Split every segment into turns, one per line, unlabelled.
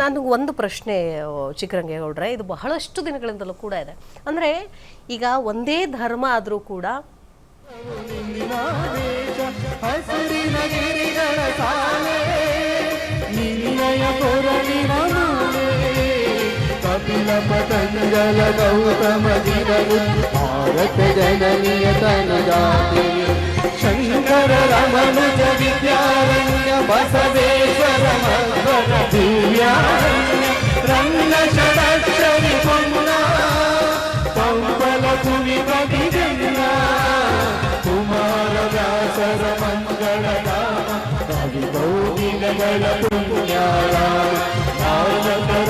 ನನಗೆ ಒಂದು ಪ್ರಶ್ನೆ ಚಿಕ್ಕರಂಗೇಗೌಡ್ರೆ, ಇದು ಬಹಳಷ್ಟು ದಿನಗಳಿಂದಲೂ ಕೂಡ ಇದೆ. ಅಂದರೆ ಈಗ ಒಂದೇ ಧರ್ಮ ಆದರೂ ಕೂಡ
ಕಪಿಲ ಪತಂಜಲ ಗೌತಮ ಭಾರತ ಜನನಿಯ ತನುಜಾತೆ ಶಂಕರ ರಮನುಜ ವಿದ್ಯಾರಣ್ಯ ಬಸವೇಶ್ವರ ಮಧ್ವರ ದಿವ್ಯಾರಣ್ಯ ರಂಗ ಷಡಕ್ಷರಿ ಪುಣ್ಯ ಪಂಪಲ ಕುವಿ ಬದಿಗಣ್ಯ ಕುಮಾರ ವ್ಯಾಸರ ಮಂಗಳ ಕವಿ ಕೌಗಿಗಳ ಪುಣ್ಯಾರಾಮ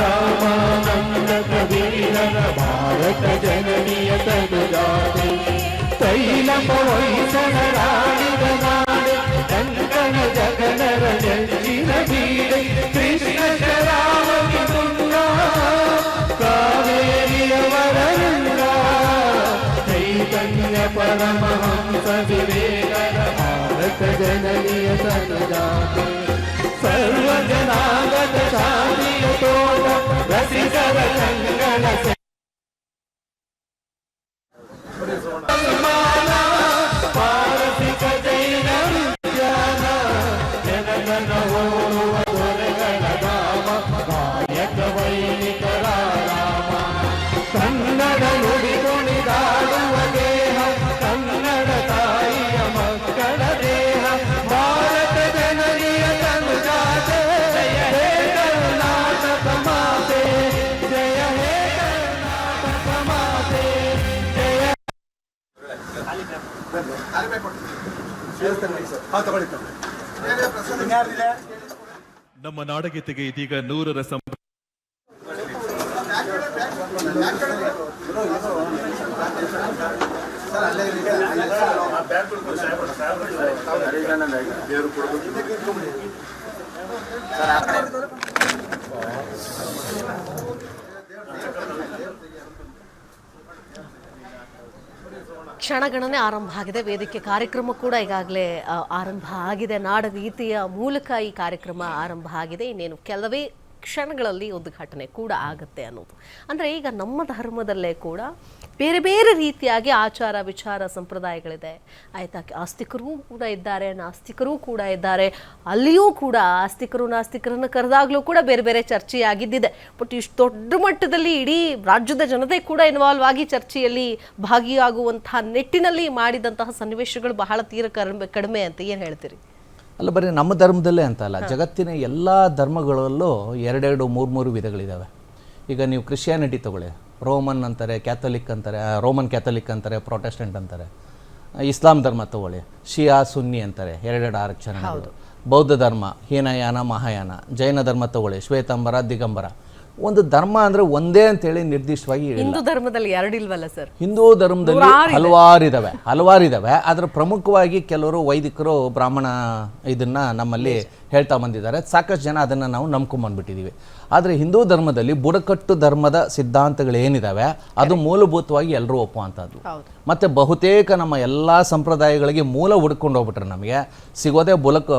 ರಾಮಾನಂದ ಕಬೀರನ ಭಾರತ ಜನನಿಯ ತನುಜಾತೆ ತೈಲ ಪವೈಸನ ರಾಣಿದ ನಾಡು ಕಂಕಣ ಜಗನರ ಜಂಜಿನ ಬೀಡೆ ಕೃಷ್ಣ ಶರಾವತಿ ತುಂಗ ಕಾವೇರಿಯವರ ರಂಗ ಚೈತನ್ಯ ಪರಮಹಂಸ ವಿವೇಕನ ಭಾರತ ಜನನಿಯ ತನುಜಾತೆ ಸರ್ವ ಜನಾಗತ ಶಾಂತಿಯ ತೋಟ ರಸಿಕರ ಕಂಗಳ ಪಾರಸಿಕ ಜೈನ ವಿಜ್ಞಾನ ಜನಗಣ ಓಡುವ ದೊರೆಗಳ ಧಾಮ ಕಾಯಕ ವೈಣಿಕರ ರಾಮ ಕನ್ನಡ ನುಡಿ ಕುಣಿದಾಡುವ ದೇಹ ಕನ್ನಡ ತಾಯಿಯ ಮಕ್ಕಳ ದೇಹ ಭಾರತ ಜನನಿಯ ತನುಜಾತೆ ಜಯ ಹೇ ಕರ್ನಾಟಕ ಮಾತೆ ಜಯ ಹೇ ಕರ್ನಾಟಕ ಮಾತೆ ಜಯ.
ನಮ್ಮ ನಾಡಗೀತೆಗೆ ಇದೀಗ 100ರ
ಕ್ಷಣಗಣನೆ ಆರಂಭ ಆಗಿದೆ. ವೇದಿಕೆ ಕಾರ್ಯಕ್ರಮ ಕೂಡ ಈಗಾಗಲೇ ಆರಂಭ ಆಗಿದೆ. ನಾಡಗೀತೆಯ ಮೂಲಕ ಈ ಕಾರ್ಯಕ್ರಮ ಆರಂಭ ಆಗಿದೆ. ಇನ್ನೇನು ಕೆಲವೇ ಕ್ಷಣಗಳಲ್ಲಿ ಉದ್ಘಾಟನೆ ಕೂಡ ಆಗುತ್ತೆ ಅನ್ನೋದು. ಅಂದರೆ ಈಗ ನಮ್ಮ ಧರ್ಮದಲ್ಲೇ ಕೂಡ ಬೇರೆ ಬೇರೆ ರೀತಿಯಾಗಿ ಆಚಾರ ವಿಚಾರ ಸಂಪ್ರದಾಯಗಳಿದೆ ಆಯಿತಾ. ಆಸ್ತಿಕರೂ ಕೂಡ ಇದ್ದಾರೆ, ನಾಸ್ತಿಕರೂ ಕೂಡ ಇದ್ದಾರೆ. ಅಲ್ಲಿಯೂ ಕೂಡ ಆಸ್ತಿಕರು ನಾಸ್ತಿಕರನ್ನು ಕರೆದಾಗಲೂ ಕೂಡ ಬೇರೆ ಬೇರೆ ಚರ್ಚೆಯಾಗಿದ್ದಿದೆ. ಬಟ್ ಇಷ್ಟು ದೊಡ್ಡ ಮಟ್ಟದಲ್ಲಿ ಇಡೀ ರಾಜ್ಯದ ಜನತೆ ಕೂಡ ಇನ್ವಾಲ್ವ್ ಆಗಿ ಚರ್ಚೆಯಲ್ಲಿ ಭಾಗಿಯಾಗುವಂತಹ ನಿಟ್ಟಿನಲ್ಲಿ ಮಾಡಿದಂತಹ ಸನ್ನಿವೇಶಗಳು ಬಹಳ ಕಡಿಮೆ ಅಂತ ಏನು ಹೇಳ್ತೀರಿ?
ಅಲ್ಲ, ಬರೀ ನಮ್ಮ ಧರ್ಮದಲ್ಲೇ ಅಂತ ಅಲ್ಲ, ಜಗತ್ತಿನ ಎಲ್ಲ ಧರ್ಮಗಳಲ್ಲೂ ಎರಡೆರಡು ಮೂರು ವಿಧಗಳಿದ್ದಾವೆ. ಈಗ ನೀವು ಕ್ರಿಶ್ಚಿಯಾನಿಟಿ ತಗೊಳ್ಳಿ, ರೋಮನ್ ಅಂತಾರೆ, ಕ್ಯಾಥಲಿಕ್ ಅಂತಾರೆ, ರೋಮನ್ ಕ್ಯಾಥಲಿಕ್ ಅಂತಾರೆ, ಪ್ರೊಟೆಸ್ಟೆಂಟ್ ಅಂತಾರೆ. ಇಸ್ಲಾಂ ಧರ್ಮ ತಗೊಳ್ಳಿ, ಶಿಯಾ ಸುನ್ನಿ ಅಂತಾರೆ, ಎರಡೆರಡು ಆರಕ್ಷಣೆಗಳು. ಬೌದ್ಧ ಧರ್ಮ ಹೀನಯಾನ ಮಹಾಯಾನ. ಜೈನ ಧರ್ಮ ತಗೊಳ್ಳಿ, ಶ್ವೇತಾಂಬರ ದಿಗಂಬರ. ಒಂದು ಧರ್ಮ ಅಂದರೆ ಒಂದೇ ಅಂತೇಳಿ ನಿರ್ದಿಷ್ಟವಾಗಿ
ಹಿಂದೂ ಧರ್ಮದಲ್ಲಿ ಎರಡಿಲ್ವಲ್ಲ ಸರ್?
ಹಿಂದೂ ಧರ್ಮದಲ್ಲಿ ಹಲವಾರಿದ್ದಾವೆ. ಆದರೆ ಪ್ರಮುಖವಾಗಿ ಕೆಲವರು ವೈದಿಕರು ಬ್ರಾಹ್ಮಣ ಇದನ್ನು ನಮ್ಮಲ್ಲಿ ಹೇಳ್ತಾ ಬಂದಿದ್ದಾರೆ. ಸಾಕಷ್ಟು ಜನ ಅದನ್ನು ನಾವು ನಂಬ್ಕೊಂಡ್ಬಂದ್ಬಿಟ್ಟಿದ್ದೀವಿ. ಆದರೆ ಹಿಂದೂ ಧರ್ಮದಲ್ಲಿ ಬುಡಕಟ್ಟು ಧರ್ಮದ ಸಿದ್ಧಾಂತಗಳೇನಿದ್ದಾವೆ ಅದು ಮೂಲಭೂತವಾಗಿ ಎಲ್ಲರೂ ಒಪ್ಪುವಂಥದ್ದು. ಮತ್ತು ಬಹುತೇಕ ನಮ್ಮ ಎಲ್ಲ ಸಂಪ್ರದಾಯಗಳಿಗೆ ಮೂಲ ಹುಡ್ಕೊಂಡು ಹೋಗ್ಬಿಟ್ರೆ ನಮಗೆ ಸಿಗೋದೇ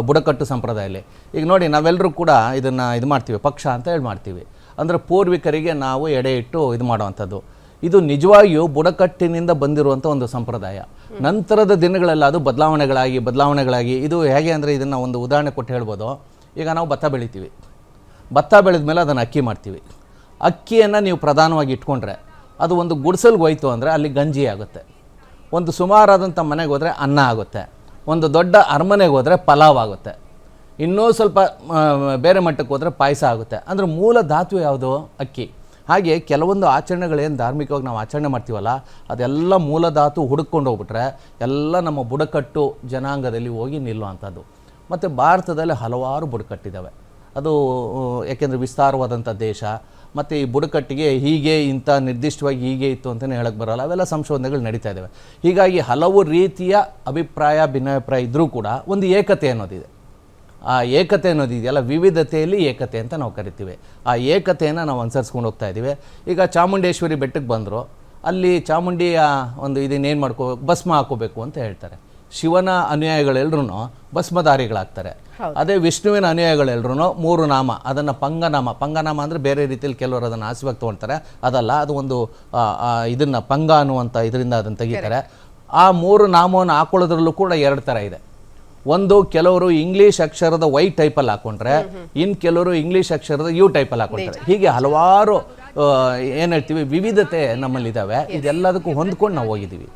ಬುಡಕಟ್ಟು ಸಂಪ್ರದಾಯದಲ್ಲಿ. ಈಗ ನೋಡಿ, ನಾವೆಲ್ಲರೂ ಕೂಡ ಇದನ್ನು ಇದು ಮಾಡ್ತೀವಿ, ಪಕ್ಷ ಅಂತ ಹೇಳಿ ಮಾಡ್ತೀವಿ. ಅಂದರೆ ಪೂರ್ವಿಕರಿಗೆ ನಾವು ಎಡೆ ಇಟ್ಟು ಇದು ಮಾಡುವಂಥದ್ದು. ಇದು ನಿಜವಾಗಿಯೂ ಬುಡಕಟ್ಟಿನಿಂದ ಬಂದಿರುವಂಥ ಒಂದು ಸಂಪ್ರದಾಯ. ನಂತರದ ದಿನಗಳೆಲ್ಲ ಅದು ಬದಲಾವಣೆಗಳಾಗಿ ಇದು ಹೇಗೆ ಅಂದರೆ, ಇದನ್ನು ಒಂದು ಉದಾಹರಣೆ ಕೊಟ್ಟು ಹೇಳ್ಬೋದು. ಈಗ ನಾವು ಭತ್ತ ಬೆಳಿತೀವಿ, ಭತ್ತ ಬೆಳೆದ ಮೇಲೆ ಅದನ್ನು ಅಕ್ಕಿ ಮಾಡ್ತೀವಿ. ಅಕ್ಕಿಯನ್ನು ನೀವು ಪ್ರಧಾನವಾಗಿ ಇಟ್ಕೊಂಡ್ರೆ ಅದು ಒಂದು ಗುಡಿಸಲ್ಗೆ ಹೋಯ್ತು ಅಂದರೆ ಅಲ್ಲಿ ಗಂಜಿ ಆಗುತ್ತೆ. ಒಂದು ಸುಮಾರಾದಂಥ ಮನೆಗೆ ಹೋದರೆ ಅನ್ನ ಆಗುತ್ತೆ. ಒಂದು ದೊಡ್ಡ ಅರಮನೆಗೆ ಹೋದರೆ ಪಲಾವ್ ಆಗುತ್ತೆ. ಇನ್ನೂ ಸ್ವಲ್ಪ ಬೇರೆ ಮಟ್ಟಕ್ಕೆ ಹೋದರೆ ಪಾಯಸ ಆಗುತ್ತೆ. ಅಂದರೆ ಮೂಲ ಧಾತು ಯಾವುದು? ಅಕ್ಕಿ. ಹಾಗೆ ಕೆಲವೊಂದು ಆಚರಣೆಗಳೇನು ಧಾರ್ಮಿಕವಾಗಿ ನಾವು ಆಚರಣೆ ಮಾಡ್ತೀವಲ್ಲ, ಅದೆಲ್ಲ ಮೂಲ ಧಾತು ಹುಡುಕೊಂಡು ಹೋಗ್ಬಿಟ್ರೆ ಎಲ್ಲ ನಮ್ಮ ಬುಡಕಟ್ಟು ಜನಾಂಗದಲ್ಲಿ ಹೋಗಿ ನಿಲ್ಲುವಂಥದ್ದು. ಮತ್ತು ಭಾರತದಲ್ಲಿ ಹಲವಾರು ಬುಡಕಟ್ಟಿದ್ದಾವೆ. ಅದು ಯಾಕೆಂದರೆ ವಿಸ್ತಾರವಾದಂಥ ದೇಶ. ಮತ್ತು ಈ ಬುಡಕಟ್ಟಿಗೆ ಹೀಗೆ ಇಂಥ ನಿರ್ದಿಷ್ಟವಾಗಿ ಹೀಗೆ ಇತ್ತು ಅಂತಲೇ ಹೇಳಕ್ಕೆ ಬರೋಲ್ಲ. ಅವೆಲ್ಲ ಸಂಶೋಧನೆಗಳು ನಡೀತಾ ಇದ್ದಾವೆ. ಹೀಗಾಗಿ ಹಲವು ರೀತಿಯ ಅಭಿಪ್ರಾಯ ಭಿನ್ನಾಭಿಪ್ರಾಯ ಇದ್ದರೂ ಕೂಡ ಒಂದು ಏಕತೆ ಅನ್ನೋದಿದೆ. ಆ ಏಕತೆ ಅನ್ನೋದಿದೆಯಲ್ಲ, ವಿವಿಧತೆಯಲ್ಲಿ ಏಕತೆ ಅಂತ ನಾವು ಕರಿತೀವಿ. ಆ ಏಕತೆಯನ್ನು ನಾವು ಅನುಸರಿಸ್ಕೊಂಡು ಹೋಗ್ತಾ ಇದ್ದೀವಿ. ಈಗ ಚಾಮುಂಡೇಶ್ವರಿ ಬೆಟ್ಟಕ್ಕೆ ಬಂದರು, ಅಲ್ಲಿ ಚಾಮುಂಡಿಯ ಒಂದು ಇದನ್ನೇನು ಭಸ್ಮ ಹಾಕೋಬೇಕು ಅಂತ ಹೇಳ್ತಾರೆ. ಶಿವನ ಅನುಯಾಯಿಗಳೆಲ್ಲರೂ ಭಸ್ಮಧಾರಿಗಳಾಗ್ತಾರೆ. ಅದೇ ವಿಷ್ಣುವಿನ ಅನುಯಾಯಿಗಳೆಲ್ಲರೂ 3 ನಾಮ, ಅದನ್ನು ಪಂಗನಾಮ ಅಂದರೆ ಬೇರೆ ರೀತಿಯಲ್ಲಿ ಕೆಲವರು ಅದನ್ನು ಆಸೀವಾಗಿ ತೊಗೊಳ್ತಾರೆ, ಅದಲ್ಲ, ಅದು ಒಂದು ಇದನ್ನು ಪಂಗ ಅನ್ನುವಂಥ ಇದರಿಂದ ಅದನ್ನು ತೆಗಿತಾರೆ. ಆ 3 ನಾಮವನ್ನು ಹಾಕೊಳ್ಳೋದ್ರಲ್ಲೂ ಕೂಡ 2 ಥರ ಇದೆ. ಒಂದು, ಕೆಲವರು ಇಂಗ್ಲಿಷ್ ಅಕ್ಷರದ ವೈ ಟೈಪಲ್ಲಿ ಹಾಕೊಂಡ್ರೆ, ಇನ್ನು ಕೆಲವರು ಇಂಗ್ಲಿಷ್ ಅಕ್ಷರದ ಯು ಟೈಪಲ್ಲಿ ಹಾಕೊಂಡ್ರೆ. ಹೀಗೆ ಹಲವಾರು ಏನು ಹೇಳ್ತೀವಿ ವಿವಿಧತೆ ನಮ್ಮಲ್ಲಿದ್ದಾವೆ. ಇದೆಲ್ಲದಕ್ಕೂ ಹೊಂದ್ಕೊಂಡು ನಾವು ಹೋಗಿದ್ದೀವಿ.